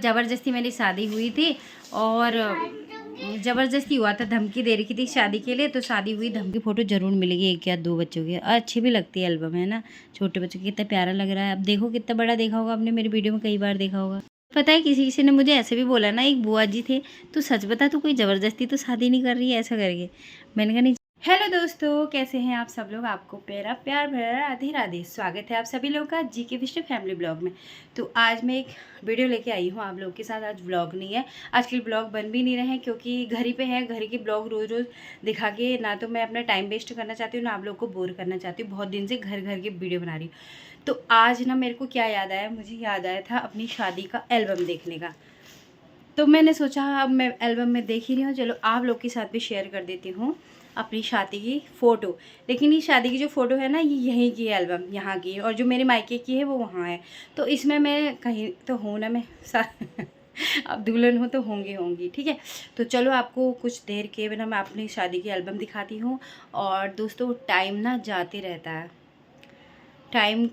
ज़बरदस्ती मेरी शादी हुई थी और ज़बरदस्ती हुआ था, धमकी दे रखी थी शादी के लिए, तो शादी हुई धमकी। फ़ोटो ज़रूर मिलेगी 1 या 2 बच्चों की, अच्छी भी लगती है एल्बम, है ना। छोटे बच्चों की कितना प्यारा लग रहा है। अब देखो कितना बड़ा देखा होगा आपने, मेरी वीडियो में कई बार देखा होगा। पता है किसी किसी ने मुझे ऐसे भी बोला ना, एक बुआ जी थे, तो सच बता तू कोई ज़बरदस्ती तो शादी नहीं कर रही है ऐसा करके। मैंने कहा नहीं। हेलो दोस्तों, कैसे हैं आप सब लोग। आपको मेरा प्यार भरा राधे राधे। स्वागत है आप सभी लोगों का जीके विष्णु फैमिली ब्लॉग में। तो आज मैं एक वीडियो लेके आई हूँ आप लोगों के साथ। आज ब्लॉग नहीं है, आजकल ब्लॉग बन भी नहीं रहे हैं क्योंकि घर ही पे है। घर के ब्लॉग रोज़ रोज़ दिखा के ना तो मैं अपना टाइम वेस्ट करना चाहती हूँ, ना आप लोग को बोर करना चाहती हूँ। बहुत दिन से घर के वीडियो बना रही हूँ। तो आज ना मेरे को क्या याद आया, मुझे याद आया था अपनी शादी का एल्बम देखने का। तो मैंने सोचा अब मैं एल्बम में देख ही रही हूँ, चलो आप लोग के साथ भी शेयर कर देती हूँ अपनी शादी की फ़ोटो। लेकिन ये शादी की जो फ़ोटो है ना, ये यहीं की है एल्बम, यहाँ की, और जो मेरे मायके की है वो वहाँ है। तो इसमें मैं कहीं तो हूँ ना, मैं अब दुल्हन हूँ तो होंगी, ठीक है। तो चलो आपको कुछ देर के बिना मैं अपनी शादी की एल्बम दिखाती हूँ। और दोस्तों टाइम ना जाते रहता है, टाइम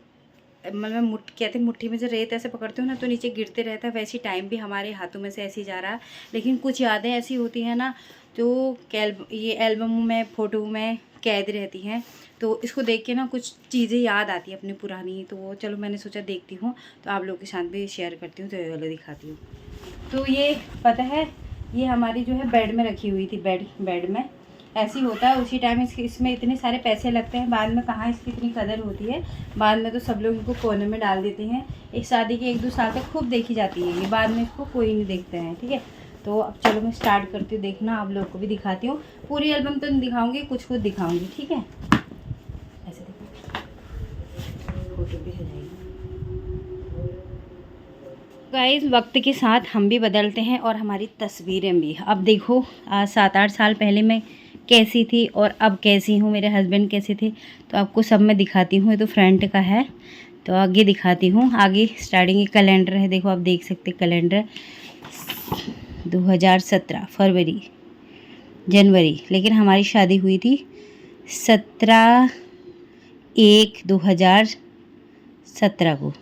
मतलब कहते हैं मुट्ठी में से रेत ऐसे पकड़ते हो ना तो नीचे गिरते रहता है, वैसे टाइम भी हमारे हाथों में से ऐसे ही जा रहा है। लेकिन कुछ यादें ऐसी होती हैं ना जो ये एल्बम में, फ़ोटो में कैद रहती हैं। तो इसको देख के ना कुछ चीज़ें याद आती हैं अपनी पुरानी। तो चलो मैंने सोचा देखती हूँ, तो आप लोगों के साथ भी शेयर करती हूँ। तो ये वाला दिखाती हूँ। तो ये पता है, ये हमारी जो है बेड में रखी हुई थी। बेड में ऐसे ही होता है उसी टाइम। इसमें इतने सारे पैसे लगते हैं, बाद में कहाँ इसकी इतनी कदर होती है। बाद में तो सब लोग इनको कोने में डाल देते हैं। एक शादी के 1-2 साल तक खूब देखी जाती है ये, बाद में इसको कोई नहीं देखते हैं, ठीक है। तो अब चलो मैं स्टार्ट करती हूँ देखना, आप लोग को भी दिखाती हूँ। पूरी एल्बम तो नहीं दिखाऊँगी, कुछ दिखाऊँगी, ठीक है। ऐसे देखो, फोटो भी हो जाएगी। गाइस वक्त के साथ हम भी बदलते हैं और हमारी तस्वीरें भी। अब देखो 7-8 साल पहले मैं कैसी थी और अब कैसी हूँ, मेरे हस्बैंड कैसे थे, तो आपको सब मैं दिखाती हूँ। ये तो फ्रंट का है, तो आगे दिखाती हूँ। आगे स्टार्टिंग एक कैलेंडर है, देखो आप देख सकते कैलेंडर 2017 फरवरी जनवरी। लेकिन हमारी शादी हुई थी 17/1/2017 को।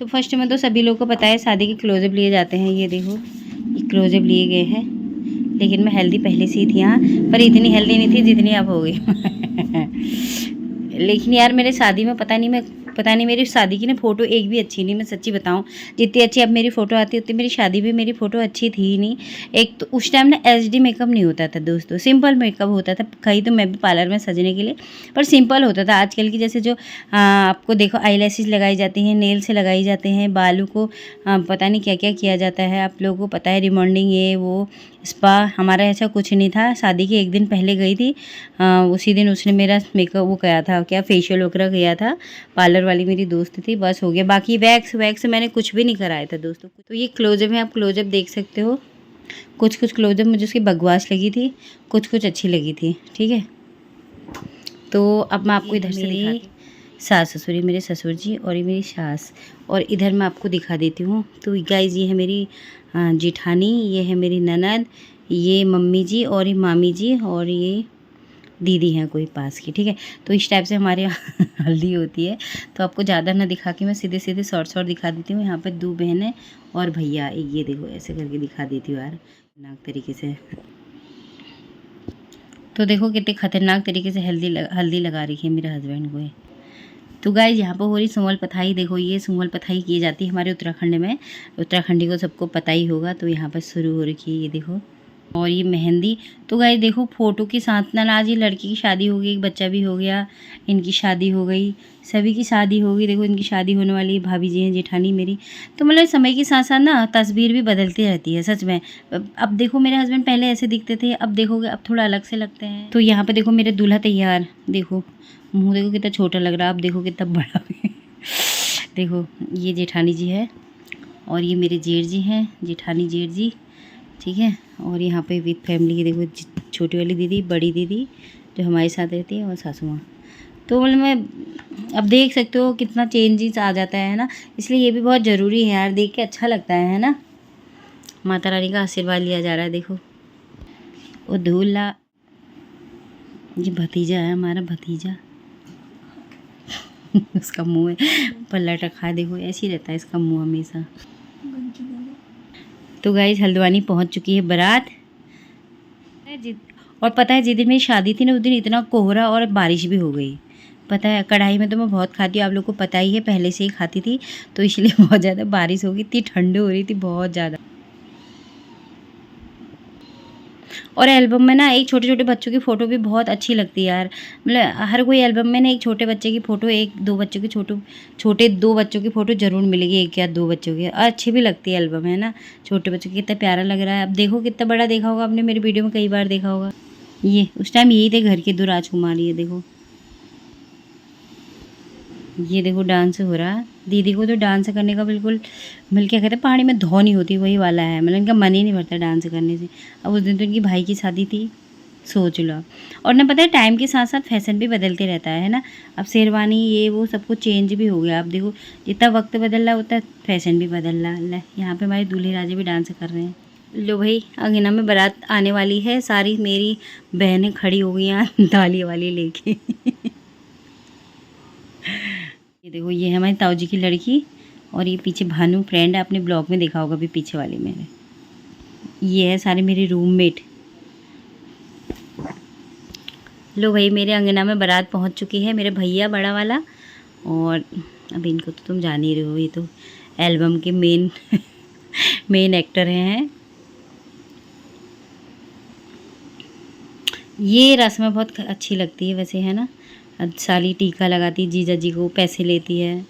तो फर्स्ट में तो सभी लोगों को पता है शादी के क्लोजअप लिए जाते हैं। ये देखो ये क्लोजअप लिए गए हैं। लेकिन मैं हेल्दी पहले से ही थी यहाँ, पर इतनी हेल्दी नहीं थी जितनी अब हो गई। लेकिन यार मेरे शादी में पता नहीं मेरी शादी की ना फ़ोटो एक भी अच्छी नहीं, मैं सच्ची बताऊं। जितनी अच्छी अब मेरी फ़ोटो आती है उतनी मेरी शादी भी मेरी फ़ोटो अच्छी थी ही नहीं। एक तो उस टाइम ना HD मेकअप नहीं होता था दोस्तों, सिंपल मेकअप होता था। कहीं तो मैं भी पार्लर में सजने के लिए, पर सिंपल होता था। आजकल की जैसे जो आपको देखो आईलैशेस लगाई जाती हैं, नेल से लगाई जाते हैं, बालों को पता नहीं क्या क्या किया जाता है, आप लोगों को पता है, रिमॉन्डिंग ये वो स्पा। हमारा ऐसा कुछ नहीं था। शादी के एक दिन पहले गई थी, उसी दिन उसने मेरा मेकअप वो किया था, क्या फेशियल वगैरह किया था। पार्लर वाली मेरी दोस्त थी, बस हो गया। बाकी वैक्स मैंने कुछ भी नहीं कराया था दोस्तों। तो ये क्लोजअप है, आप क्लोजअप देख सकते हो। कुछ क्लोजअप मुझे उसकी बकवास लगी थी, कुछ अच्छी लगी थी, ठीक है। तो अब मैं आपको इधर से दिखाती हूँ। सास ससुर, ये मेरे ससुर जी और ये मेरी सास, और इधर मैं आपको दिखा देती हूँ। तो गाइस ये है मेरी जेठानी, ये है मेरी ननद, ये मम्मी जी और ये मामी जी, और ये दीदी हैं कोई पास की, ठीक है। तो इस टाइप से हमारे यहाँ हल्दी होती है। तो आपको ज़्यादा ना दिखा के मैं सीधे शॉर्ट दिखा देती हूँ। यहाँ पर 2 बहनें और भैया, ये देखो ऐसे करके दिखा देती हूँ यार नाक तरीके से। तो देखो कितने खतरनाक तरीके से हल्दी लगा रही है मेरे हस्बैंड को। तो गाइस यहाँ पर हो रही सुमल पथाई। देखो ये सुमल पथाई की जाती है हमारे उत्तराखंड में, उत्तराखंडी को सबको पता ही होगा। तो यहाँ पर शुरू हो रखी है, ये देखो। और ये मेहंदी। तो गाइस देखो फ़ोटो के साथ ना आज ये लड़की की शादी हो गई, एक बच्चा भी हो गया, इनकी शादी हो गई, सभी की शादी हो गई। देखो इनकी शादी होने वाली भाभी जी हैं, जेठानी मेरी। तो मतलब समय के साथ साथ ना तस्वीर भी बदलती रहती है सच में। अब देखो मेरे हस्बैंड पहले ऐसे दिखते थे, अब देखोगे अब थोड़ा अलग से लगते हैं। तो यहाँ पर देखो मेरे दूल्हा तैयार, देखो मुँह देखो कितना छोटा लग रहा है, अब देखो कितना बड़ा। देखो ये जेठानी जी है और ये मेरे जेठ जी हैं, जेठानी जेठ जी, ठीक है। और यहाँ पे विद फैमिली देखो, छोटी वाली दीदी, बड़ी दीदी जो हमारे साथ रहती है, और सासू माँ। तो मतलब मैं अब देख सकते हो कितना चेंजेस आ जाता है ना। इसलिए ये भी बहुत ज़रूरी है यार, देख के अच्छा लगता है ना। माता रानी का आशीर्वाद लिया जा रहा है। देखो वो दूल्हा, ये भतीजा है हमारा, भतीजा। उसका मुँह है पल्ला रखा है, देखो ऐसे ही रहता है इसका मुँह हमेशा। तो गाइस हल्द्वानी पहुंच चुकी है बारात। और पता है जिस दिन मेरी शादी थी ना उस दिन इतना कोहरा और बारिश भी हो गई। पता है कढ़ाई में तो मैं बहुत खाती हूँ, आप लोग को पता ही है, पहले से ही खाती थी, तो इसलिए बहुत ज़्यादा बारिश हो गई, इतनी ठंडी हो रही थी बहुत ज़्यादा। और एल्बम में ना एक छोटे छोटे बच्चों की फ़ोटो भी बहुत अच्छी लगती है यार। मतलब हर कोई एल्बम में ना एक छोटे बच्चे की फ़ोटो, एक दो बच्चों की छोटे दो बच्चों की फ़ोटो ज़रूर मिलेगी, एक या दो बच्चों की। अच्छी भी लगती है एल्बम, है ना। छोटे बच्चों की कितना प्यारा लग रहा है। अब देखो कितना बड़ा देखा होगा आपने, मेरी वीडियो में कई बार देखा होगा। ये उस टाइम यही थे घर के दो राजकुमार। ये देखो, ये देखो डांस हो रहा है। दीदी को तो डांस करने का बिल्कुल क्या कहते हैं, पहाड़ी में धौ नहीं होती, वही वाला है। मतलब इनका मन ही नहीं भरता डांस करने से। अब उस दिन तो इनकी भाई की शादी थी, सोच लो। और ना पता है टाइम के साथ साथ फैशन भी बदलते रहता है ना। अब शेरवानी ये वो सब कुछ चेंज भी हो गया। अब देखो जितना वक्त बदल रहा है उतना फैशन भी बदल रहा है। यहाँ पे हमारे दूल्हे राजे भी डांस कर रहे हैं। लो भाई अंगना में बारात आने वाली है, सारी मेरी बहनें खड़ी हो गई यहाँ दाली वाली लेके ये देखो, ये है हमारी ताऊ जी की लड़की, और ये पीछे भानु फ्रेंड है, आपने ब्लॉग में देखा होगा अभी पीछे वाले मेरे। ये है सारे मेरे रूममेट। लो भाई मेरे अंगना में बारात पहुंच चुकी है, मेरे भैया बड़ा वाला। और अब इनको तो तुम जान ही रहे हो, ये तो एल्बम के मेन एक्टर हैं। ये रस्म बहुत अच्छी लगती है वैसे, है ना। साली टीका लगाती, जीजा जी को पैसे लेती है।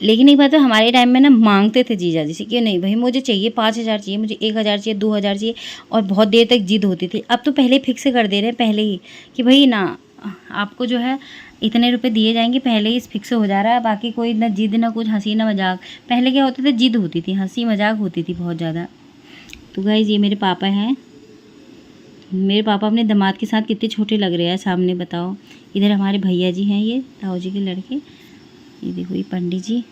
लेकिन एक बात तो हमारे टाइम में ना मांगते थे जीजा जी से, क्यों नहीं भाई मुझे चाहिए 5,000 चाहिए, मुझे 1,000 चाहिए, 2,000 चाहिए, और बहुत देर तक जिद होती थी। अब तो पहले फिक्स कर दे रहे हैं पहले ही कि भाई ना आपको जो है इतने रुपए दिए जाएंगे, पहले ही फिक्स हो जा रहा है। बाकी कोई ना जिद ना कुछ, हंसी ना मजाक। पहले क्या होता था, जिद होती थी, हंसी मजाक होती थी बहुत ज़्यादा। तो गाइस ये मेरे पापा हैं। मेरे पापा अपने दामाद के साथ कितने छोटे लग रहे हैं सामने, बताओ। इधर हमारे भैया जी हैं, ये ताऊ जी के लड़के। ये देखो ये पंडित जी।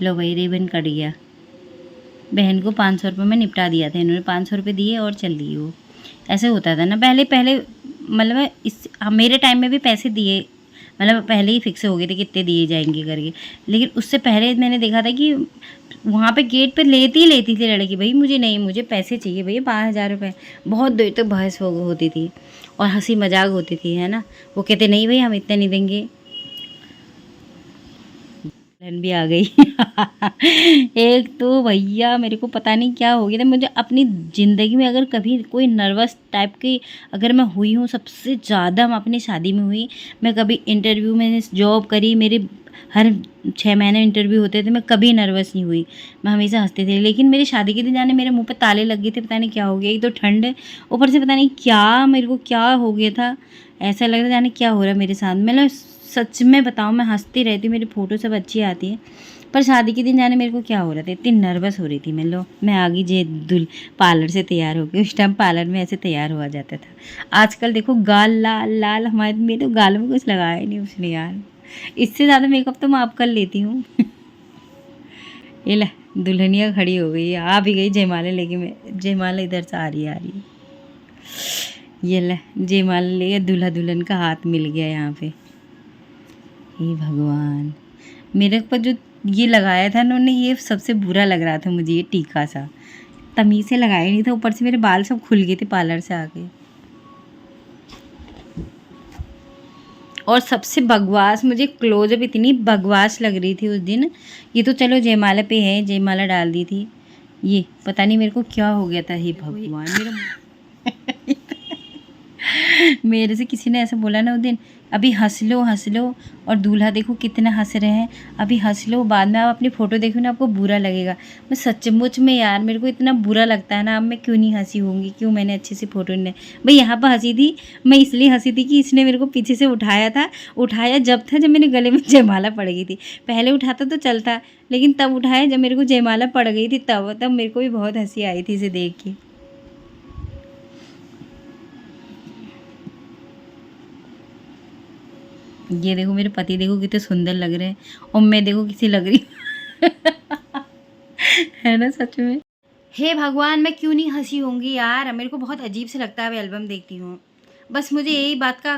लो भाई रिबन कट गया। बहन को 500 रुपये में निपटा दिया था इन्होंने, 500 रुपये दिए और चल दी वो। ऐसे होता था ना पहले मतलब मेरे टाइम में भी पैसे दिए, मतलब पहले ही फिक्स हो गए थे कितने दिए जाएंगे करके। लेकिन उससे पहले मैंने देखा था कि वहाँ पे गेट पे लेती थी लड़की, भाई मुझे नहीं, मुझे पैसे चाहिए भैया 5,000 रुपये। बहुत देर तक बहस होती थी और हंसी मजाक होती थी, है ना। वो कहते नहीं भाई हम इतना नहीं देंगे। बहन भी आ गई एक तो भैया मेरे को पता नहीं क्या हो गया था। मुझे अपनी ज़िंदगी में अगर कभी कोई नर्वस टाइप की अगर मैं हुई हूँ, सबसे ज़्यादा मैं अपनी शादी में हुई। मैं कभी इंटरव्यू में जॉब करी, मेरे हर 6 महीने इंटरव्यू होते थे, मैं कभी नर्वस नहीं हुई, मैं हमेशा हंसती थी। लेकिन मेरी शादी के दिन जाने मेरे मुंह पे ताले लग गए थे, पता नहीं क्या हो गया। एक तो ठंड, ऊपर से पता नहीं क्या मेरे को क्या हो गया था। ऐसा लग रहा था जाने क्या हो रहा है मेरे साथ। मतलब सच में बताऊँ मैं हंसती रहती हूँ, मेरी फ़ोटो सब अच्छी आती है, पर शादी के दिन जाने मेरे को क्या हो रहा था, इतनी नर्वस हो रही थी मैं। लो मैं आ गई जे पार्लर से तैयार हो गई। उस टाइम पार्लर में ऐसे तैयार हुआ जाता था। आजकल देखो गाल लाल लाल, हमारे मेरे तो गाल में कुछ लगाया ही नहीं उसने यार। इससे ज़्यादा मेकअप तो मैं आप कर लेती हूँ ये ले दुल्हनिया खड़ी हो गई है, आ भी गई जयमाला लेके। मैं जयमाला इधर से आ रही है। ये ले जयमाला ले, दूल्हा दुल्हन का हाथ मिल गया यहाँ पे। हे भगवान, मेरे पर जो ये लगाया था उन्होंने, ये सबसे बुरा लग रहा था मुझे, ये टीका सा तमीज़ से लगाया नहीं था। ऊपर से मेरे बाल सब खुल गए थे पार्लर से आके। और सबसे बकवास, मुझे क्लोजअप इतनी बकवास लग रही थी उस दिन। ये तो चलो जयमाला पे है, जयमाला डाल दी थी। ये पता नहीं मेरे को क्या हो गया था। हे भगवान, मेरे से किसी ने ऐसा बोला ना उस दिन, अभी हंस लो, और दूल्हा देखो कितना हंस रहे हैं, अभी हंस लो, बाद में आप अपनी फ़ोटो देखो ना आपको बुरा लगेगा। मैं सचमुच में यार मेरे को इतना बुरा लगता है ना, अब मैं क्यों नहीं हंसी होंगी, क्यों मैंने अच्छी सी फ़ोटो नहीं। भाई यहाँ पर हंसी थी, मैं इसलिए हंसी थी कि इसने मेरे को पीछे से उठाया जब मेरे गले में जयमाला पड़ गई थी। पहले उठाता तो चलता, लेकिन तब उठाया जब मेरे को जयमाला पड़ गई थी, तब मेरे को भी बहुत हंसी आई थी इसे देख के। ये देखो मेरे पति देखो कितने सुंदर लग रहे हैं, और मैं देखो किसी लग रही है ना सच में। हे भगवान, मैं क्यों नहीं हंसी होंगी यार, मेरे को बहुत अजीब से लगता है अब एल्बम देखती हूँ। बस मुझे यही बात का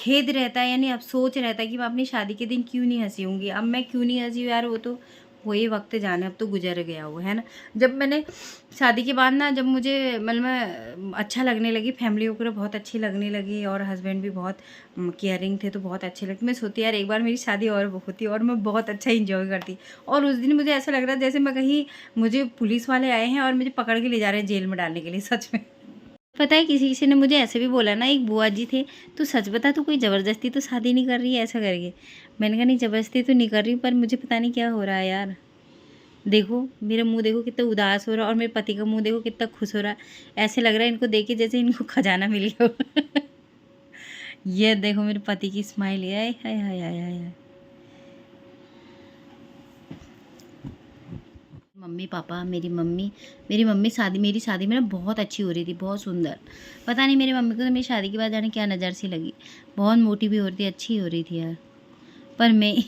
खेद रहता है, यानी अफ़सोस रहता है कि मैं अपनी शादी के दिन क्यों नहीं हँसी होंगी। अब मैं क्यों नहीं हँसी हूँ यार, वो तो वही वक़्त जाने, अब तो गुज़र गया वो, है ना। जब मैंने शादी के बाद ना, जब मुझे मतलब मैं अच्छा लगने लगी, फैमिली वगैरह बहुत अच्छी लगने लगी और हस्बैंड भी बहुत केयरिंग थे, तो बहुत अच्छे लगते। मैं सोचती यार एक बार मेरी शादी और होती और मैं बहुत अच्छा एंजॉय करती। और उस दिन मुझे ऐसा लग रहा जैसे मैं कहीं, मुझे पुलिस वाले आए हैं और मुझे पकड़ के ले जा रहे हैं जेल में डालने के लिए, सच में। पता है किसी किसी ने मुझे ऐसे भी बोला ना, एक बुआ जी थे, तू सच बता, तू कोई ज़बरदस्ती तो शादी नहीं कर रही है ऐसा करके। मैंने कहा नहीं, ज़बरदस्ती तो नहीं कर रही, पर मुझे पता नहीं क्या हो रहा है यार। देखो मेरा मुंह देखो कितना उदास हो रहा है, और मेरे पति का मुंह देखो कितना खुश हो रहा है। ऐसे लग रहा है इनको देख के जैसे इनको खजाना मिल गया हो। ये देखो मेरे पति की स्माइल है, हाय हाय हाय हाय। मम्मी पापा, मेरी मम्मी शादी, मेरी शादी में ना बहुत अच्छी हो रही थी, बहुत सुंदर। पता नहीं मेरी मम्मी को तो मेरी शादी के बाद जाने क्या नज़र सी लगी। बहुत मोटी भी हो रही थी, अच्छी हो रही थी यार। पर मैं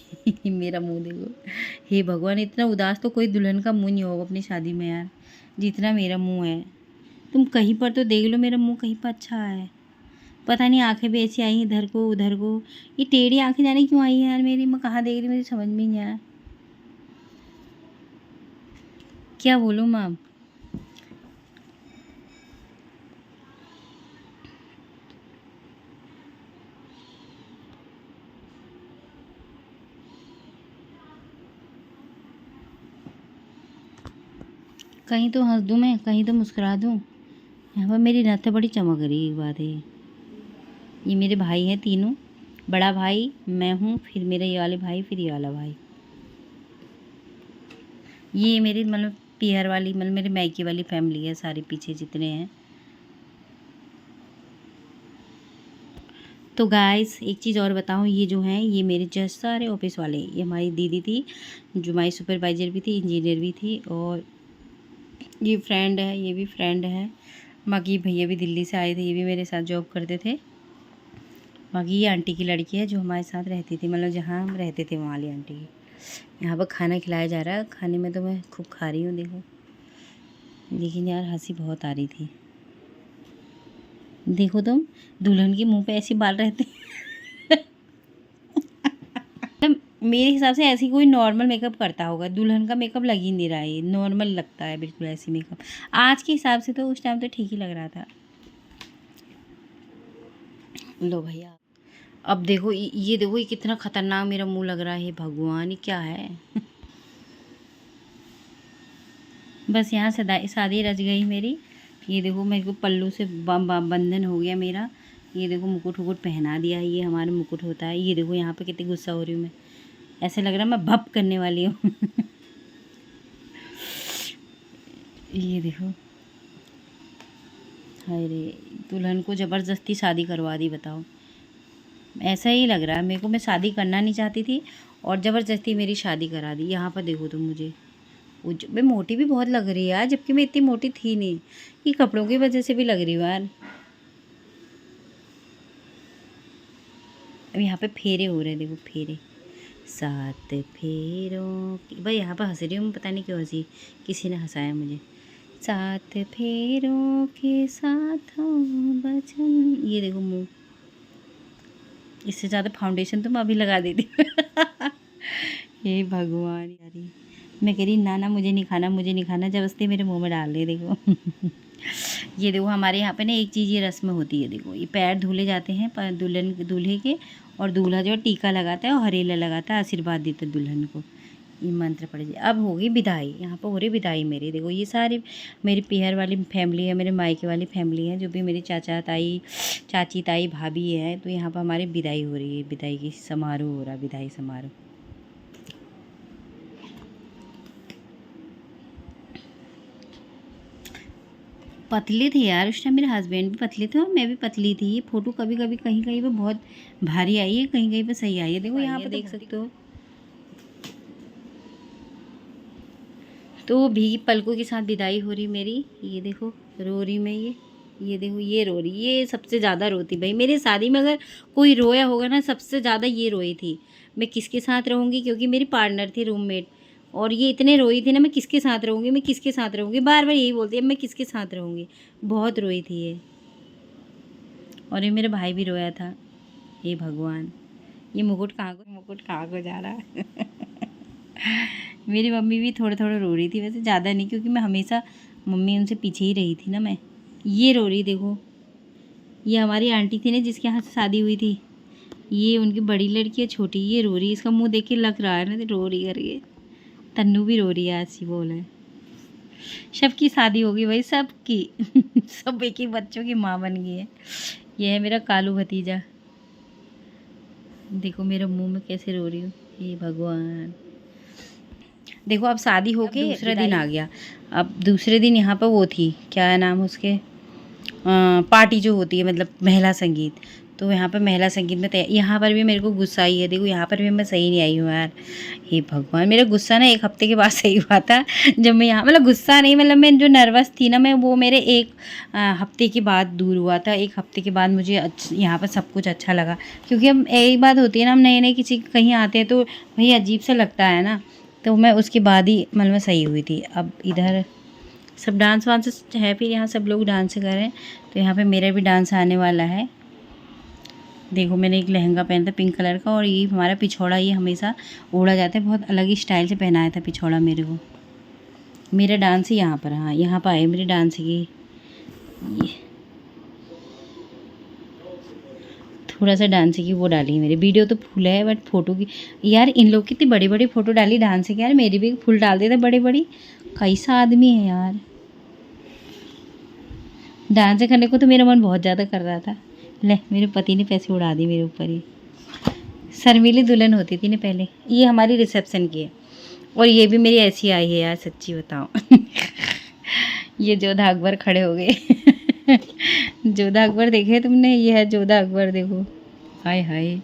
मेरा मुंह देखो, हे भगवान, इतना उदास तो कोई दुल्हन का मुंह नहीं होगा अपनी शादी में यार, जितना मेरा मुंह है। तुम कहीं पर तो देख लो, मेरा मुंह कहीं पर अच्छा है। पता नहीं आंखें भी ऐसी आई इधर को उधर को, ये टेढ़ी आंखें जाने क्यों आई है यार मेरी, मैं कहाँ देख रही हूँ, मुझे समझ में नहीं आया। क्या बोलूँ मैम। कहीं तो हंस दूँ मैं, कहीं तो मुस्कुरा दूँ। यहाँ पर मेरी नत्थ बड़ी चमक रही है, एक बात है। ये मेरे भाई हैं तीनों, बड़ा भाई, मैं हूँ, फिर मेरे ये वाले भाई, फिर ये वाला भाई। ये मेरी मतलब पीहर वाली, मतलब मेरे मायके वाली फैमिली है, सारे पीछे जितने हैं। तो गाइस एक चीज़ और बताऊँ, ये जो हैं ये मेरे जस्ट सारे ऑफिस वाले, ये हमारी दीदी थी जो हमारी सुपरवाइज़र भी थी, इंजीनियर भी थी, और ये फ्रेंड है, ये भी फ्रेंड है। बाकी भैया भी दिल्ली से आए थे, ये भी मेरे साथ जॉब करते थे। बाकी ये आंटी की लड़की है जो हमारे साथ रहती थी, मतलब जहाँ हम रहते थे वहाँ वाली आंटी की। यहाँ पर खाना खिलाया जा रहा है, खाने में तो मैं खूब खा रही हूँ देखो, लेकिन यार हंसी बहुत आ रही थी। देखो तुम, दुल्हन के मुंह पे ऐसे बाल रहते मतलब मेरे हिसाब से ऐसी कोई नॉर्मल मेकअप करता होगा, दुल्हन का मेकअप लग ही नहीं रहा है, नॉर्मल लगता है बिल्कुल ऐसी मेकअप। आज के हिसाब से तो उस टाइम तो ठीक ही लग रहा था। लो भैया, अब देखो ये देखो, ये कितना खतरनाक मेरा मुंह लग रहा है, भगवान ये क्या है। बस यहाँ से शादी रच गई मेरी। ये देखो मेरे को पल्लू से बंधन हो गया मेरा। ये देखो मुकुट वुकुट पहना दिया, ये हमारा मुकुट होता है। ये देखो यहाँ पे कितनी गुस्सा हो रही हूँ मैं, ऐसे लग रहा है मैं भप करने वाली हूँ। ये देखो, हाय रे, दुल्हन को ज़बरदस्ती शादी करवा दी, बताओ। ऐसा ही लग रहा है मेरे को, मैं शादी करना नहीं चाहती थी और ज़बरदस्ती मेरी शादी करा दी। यहाँ पर देखो तुम मुझे, मैं मोटी भी बहुत लग रही है यार, जबकि मैं इतनी मोटी थी नहीं। ये कपड़ों की वजह से भी लग रही हूँ यार। अब यहाँ पे फेरे हो रहे हैं, देखो फेरे, 7 फेरों की। भाई यहाँ पर हंस रही हूँ, पता नहीं क्यों हंसी, किसी ने हंसाया मुझे। 7 फेरों के साथ बचन। ये देखो मुँह, इससे ज़्यादा फाउंडेशन तो मैं अभी लगा देती। हे भगवान यार, मैं कह रही ना ना मुझे नहीं खाना, मुझे नहीं खाना, जबरदस्ती मेरे मुंह में डाल दे। देखो ये देखो हमारे यहाँ पे ना एक चीज़ ये रस्म होती है, देखो ये पैर धुले जाते हैं दुल्हन दूल्हे के, और दूल्हा जो है टीका लगाता है और हरेला लगाता है, आशीर्वाद देता है दुल्हन को। ये मंत्र पढ़ जाए। अब होगी विदाई, यहाँ पर हो रही विदाई मेरी। देखो ये सारी मेरी पीहर वाली फैमिली है, मेरे मायके वाली फैमिली है, जो भी मेरी चाचा ताई चाची ताई भाभी है, तो यहाँ पर हमारी विदाई हो रही है, विदाई की समारोह हो रहा है, विदाई समारोह। पतले थे यार उस टाइम, मेरे हस्बैंड भी पतले थे और मैं भी पतली थी। ये फ़ोटो कभी कभी कहीं कहीं पे बहुत भारी आई है, कहीं कहीं पे सही आई है। देखो यहाँ पे देख सकते हो। तो भीगी पलकों के साथ विदाई हो रही मेरी। ये देखो रो रही मैं, ये देखो ये रो रही, ये सबसे ज़्यादा रोती भाई मेरी शादी में। अगर कोई रोया होगा ना, सबसे ज़्यादा ये रोई थी। मैं किसके साथ रहूँगी, क्योंकि मेरी पार्टनर थी, रूममेट, और ये इतने रोई थी ना, मैं किसके साथ रहूँगी, मैं किसके साथ रहूँगी, बार बार यही बोलती है मैं किसके साथ रहूँगी। बहुत रोई थी ये। और ये मेरा भाई भी रोया था। हे भगवान, ये मुकुट कहाँ को जा रहा है। मेरी मम्मी भी थोड़ा थोड़ा रो रही थी, वैसे ज़्यादा नहीं, क्योंकि मैं हमेशा मम्मी उनसे पीछे ही रही थी ना मैं। ये रो रही, देखो ये हमारी आंटी थी ना जिसके यहाँ से शादी हुई थी, ये उनकी बड़ी लड़की है, छोटी ये रो रही, इसका मुंह देख के लग रहा है ना रो रही करके। तन्नू भी रो रही है, ऐसी बोल है। सबकी शादी होगी भाई, सबकी। सब एक ही बच्चों की माँ बन गई है। ये है मेरा कालू भतीजा, देखो मेरे मुंह में कैसे रो रही हूँ, हे भगवान। देखो अब शादी होके दूसरा दिन आ गया। अब दूसरे दिन यहाँ पर वो थी, क्या है नाम उसके, पार्टी जो होती है, मतलब महिला संगीत। तो यहाँ पर महिला संगीत में यहाँ पर भी मेरे को गुस्सा आई है, देखो यहाँ पर भी मैं सही नहीं आई हूँ यार। हे भगवान, मेरा गुस्सा ना 1 हफ्ते के बाद सही हुआ था, जब मैं यहाँ, मतलब गुस्सा नहीं, मतलब मैं जो नर्वस थी ना मैं, वो मेरे 1 हफ्ते के बाद दूर हुआ था। 1 हफ्ते के बाद मुझे यहाँ पर सब कुछ अच्छा लगा, क्योंकि अब एक बात होती है ना, हम नए नए किसी कहीं आते हैं तो भाई अजीब सा लगता है ना, तो मैं उसके बाद ही मतलब मैं सही हुई थी। अब इधर सब डांस वांस है, फिर यहाँ सब लोग डांस कर रहे हैं, तो यहाँ पे मेरा भी डांस आने वाला है। देखो मैंने एक लहंगा पहना था पिंक कलर का, और ये हमारा पिछौड़ा, ये हमेशा ओढ़ा जाता है, बहुत अलग ही स्टाइल से पहनाया था पिछौड़ा मेरे को। मेरा डांस ही यहाँ पर, हाँ यहाँ पर आए मेरे डांस की। ये थोड़ा सा डांस की वो डाली है मेरी वीडियो, तो फुल है बट फोटो की, यार इन लोग कितनी बड़ी बड़ी फोटो डाली डांस की, यार मेरी भी फुल डाल देते बड़ी बड़ी। कैसा आदमी है यार, डांस करने को तो मेरा मन बहुत ज़्यादा कर रहा था। ले मेरे पति ने पैसे उड़ा दिए मेरे ऊपर ही। शर्मीली दुल्हन होती थी ना पहले। ये हमारी रिसेप्शन की है, और ये भी मेरी ऐसी आई है यार, सच्ची बताओ। ये जोधा अकबर खड़े हो गए। जोधा अकबर देखे तुमने, ये है जोधा अकबर, देखो हाय हाय।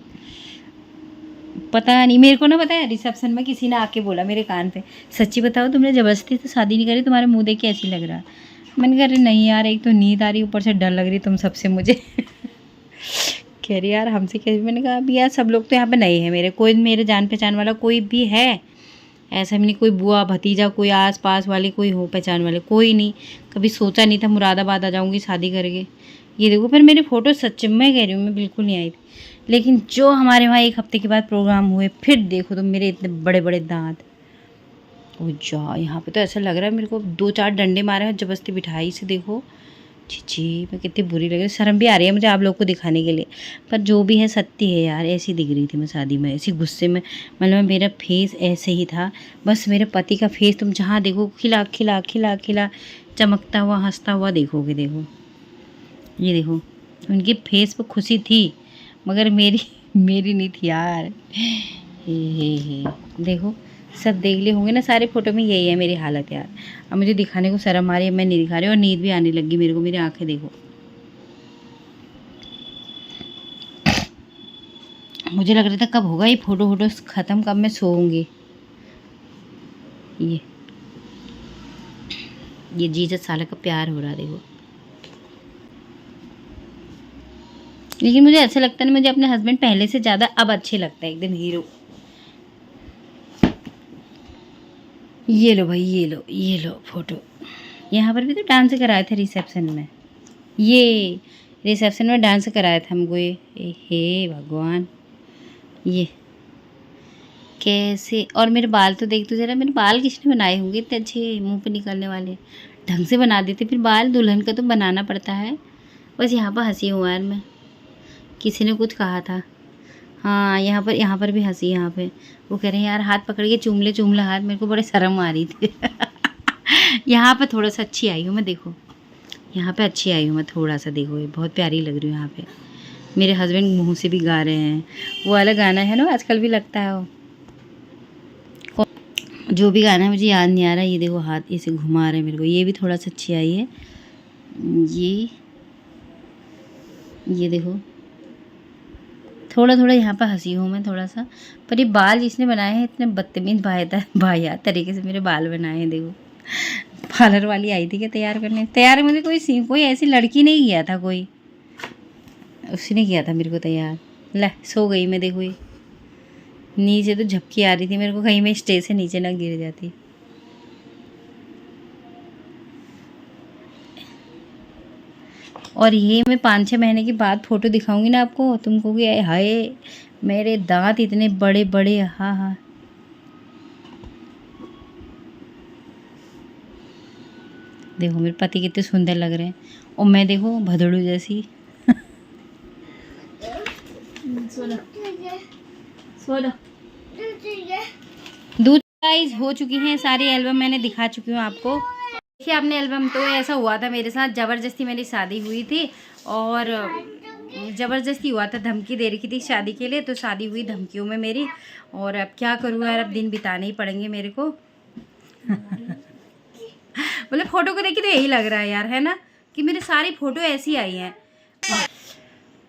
पता नहीं, मेरे को ना पता है, रिसेप्शन में किसी ने आके बोला मेरे कान पे, सच्ची बताओ तुमने ज़बरदस्ती तो शादी नहीं करी, तुम्हारे मुँह देख के ऐसी लग रहा। मैंने कह रही नहीं यार, एक तो नींद आ रही, ऊपर से डर लग रही तुम सबसे मुझे। कह रही यार हमसे कैसे, मैंने कहा अभी यार सब लोग तो यहाँ पे नहीं है मेरे, कोई मेरे जान पहचान वाला कोई भी है ऐसा भी नहीं, कोई बुआ भतीजा कोई आस पास वाले कोई हो पहचान वाले, कोई नहीं। कभी सोचा नहीं था मुरादाबाद आ जाऊँगी शादी करके। ये देखो, पर मेरी फ़ोटो सच में कह रही हूँ मैं बिल्कुल नहीं आई थी, लेकिन जो हमारे वहाँ 1 हफ्ते के बाद प्रोग्राम हुए, फिर देखो तो मेरे इतने बड़े बड़े दांत। ओ जा, यहाँ पे तो ऐसा लग रहा है मेरे को 2-4 डंडे मारे हैं जबरदस्ती बिठाई से, देखो छी मैं कितनी बुरी लग रही है, शर्म भी आ रही है मुझे आप लोग को दिखाने के लिए। पर जो भी है सत्य है यार, ऐसी दिख रही थी मैं शादी में, ऐसी गुस्से में, मतलब मेरा फेस ऐसे ही था। बस मेरे पति का फेस तुम जहाँ देखो खिला खिला खिला खिला चमकता हुआ हंसता हुआ देखोगे। देखो ये देखो, उनकी फेस पर खुशी थी, मगर मेरी नहीं थी यार। हे देखो, सब देख लिए होंगे ना सारे फोटो में, यही है मेरी हालत यार। अब मुझे दिखाने को शर्म आ रही है, मैं नहीं दिखा रही, और नींद भी आने लगी मेरे को, मेरी आंखें देखो। मुझे लग रहा था कब होगा ये फोटो ख़त्म, कब मैं सोऊंगी। ये जीसस साला का प्यार हो रहा, देखो। लेकिन मुझे ऐसा लगता है, मुझे अपने हस्बैंड पहले से ज़्यादा अब अच्छे लगता है, एकदम हीरो। ये लो भाई, ये लो फोटो। यहाँ पर भी तो डांस कराए थे रिसेप्शन में, ये रिसेप्शन में डांस कराया था हमको ये। हे भगवान, ये कैसे, और मेरे बाल तो देख तो जरा, मेरे बाल किसने बनाए होंगे इतने अच्छे, मुंह पे निकलने वाले, ढंग से बना देते फिर बाल, दुल्हन का तो बनाना पड़ता है। बस यहाँ पर हंसी हूँ यार मैं, किसी ने कुछ कहा था, हाँ यहाँ पर भी हंसी, यहाँ पे वो कह रहे हैं यार हाथ पकड़ के चूम ले हाथ, मेरे को बड़े शर्म आ रही थी। यहाँ पे थोड़ा सा अच्छी आई हूँ मैं, देखो यहाँ पे अच्छी आई हूँ मैं थोड़ा सा, देखो ये बहुत प्यारी लग रही हूँ यहाँ पे। मेरे हस्बैंड मुँह से भी गा रहे हैं, वो वाला गाना है ना आजकल भी लगता है वो, जो भी गाना है मुझे याद नहीं आ रहा। ये देखो हाथ ऐसे घुमा रहे हैं मेरे को, ये भी थोड़ा सा अच्छी आई है। ये देखो थोड़ा थोड़ा यहाँ पर हंसी हूँ मैं थोड़ा सा, पर ये बाल जिसने बनाए हैं इतने बदतमीज भाईयात तरीके से मेरे बाल बनाए हैं। देखो पार्लर वाली आई थी क्या तैयार करने, तैयार मुझे कोई ऐसी लड़की नहीं किया था, कोई उसने किया था मेरे को तैयार। ले सो गई मैं, देखो ये नीचे तो झपकी आ रही थी मेरे को, कहीं मैं स्टेज से नीचे ना गिर जाती। और ये मैं 5-6 महीने के बाद फ़ोटो दिखाऊंगी ना आपको, तुम कहोगे हाय मेरे दांत इतने बड़े बड़े। हाँ हाँ, देखो मेरे पति कितने सुंदर लग रहे हैं और मैं देखो भदड़ू जैसी। दूध गाइस हो चुकी हैं सारी एल्बम, मैंने दिखा चुकी हूँ आपको। देखिए आपने एल्बम, तो ऐसा हुआ था मेरे साथ, ज़बरदस्ती मेरी शादी हुई थी और ज़बरदस्ती हुआ था, धमकी दे रखी थी शादी के लिए, तो शादी हुई धमकियों में मेरी। और अब क्या करूँ यार, अब दिन बिताने ही पड़ेंगे मेरे को। मतलब फ़ोटो को देखिए तो यही लग रहा है यार, है ना, कि मेरी सारी फ़ोटो ऐसी आई हैं।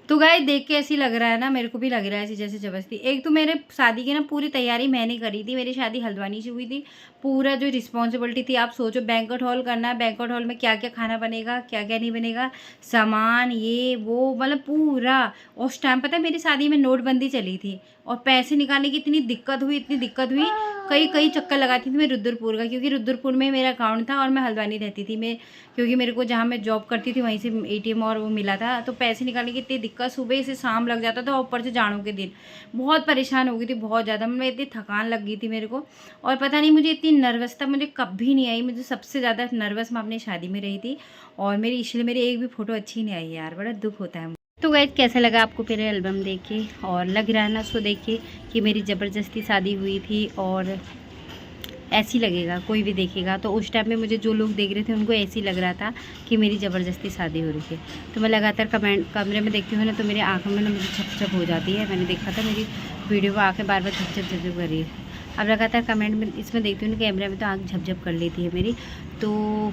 तो गाइस देख के ऐसी लग रहा है ना, मेरे को भी लग रहा है ऐसी जैसे ज़बरदस्ती। एक तो मेरे शादी की ना पूरी तैयारी मैंने करी थी, मेरी शादी हल्द्वानी से हुई थी। पूरा जो रिस्पॉन्सिबिलिटी थी, आप सोचो बैंक्वेट हॉल करना है, बैंक्वेट हॉल में क्या क्या खाना बनेगा, क्या क्या नहीं बनेगा, सामान ये वो, मतलब पूरा। उस टाइम पता है मेरी शादी में नोटबंदी चली थी और पैसे निकालने की इतनी दिक्कत हुई, इतनी दिक्कत हुई, कई कई चक्कर लगाती थी मैं रुद्रपुर का, क्योंकि रुद्रपुर में मेरा अकाउंट था और मैं हल्द्वानी रहती थी मैं, क्योंकि मेरे को जहाँ मैं जॉब करती थी वहीं से ATM और वो मिला था। तो पैसे निकालने की इतनी दिक्कत, सुबह से शाम लग जाता था, ऊपर से जाड़ों के दिन बहुत परेशान हो गई थी, बहुत ज़्यादा। मैं इतनी थकान लग गई थी मेरे को, और पता नहीं मुझे इतनी नर्वसता मुझे कभी नहीं आई। मुझे सबसे ज़्यादा नर्वस मैं अपनी शादी में रही थी, और मेरी इसलिए मेरी एक भी फ़ोटो अच्छी नहीं आई यार, बड़ा दुख होता है। तो गाइस कैसा लगा आपको मेरा एल्बम देख के, और लग रहा है ना उसको देख के कि मेरी ज़बरदस्ती शादी हुई थी, और ऐसी लगेगा कोई भी देखेगा तो उस टाइम में मुझे जो लोग देख रहे थे उनको ऐसी लग रहा था कि मेरी ज़बरदस्ती शादी हो रही है। तो मैं लगातार कमरे में देखती हूँ ना, तो मेरी आँखों में ना मुझे छप हो जाती है। मैंने देखा था मेरी वीडियो में आँखें बार बार झप कर रही है। अब लगातार कमेंट में इसमें देखती हूँ ना, कैमरे में तो आँख झप कर लेती है मेरी। तो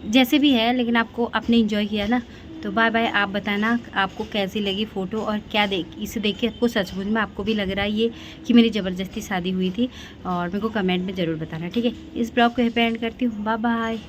जैसे भी है, लेकिन आपको आपने इंजॉय किया ना, तो बाय बाय। आप बताना आपको कैसी लगी फ़ोटो, और क्या इसे देख के आपको सचमुच में आपको भी लग रहा है ये कि मेरी ज़बरदस्ती शादी हुई थी, और मेरे को कमेंट में ज़रूर बताना, ठीक है। इस ब्लॉग को यहीं पे एंड करती हूँ, बाय बाय।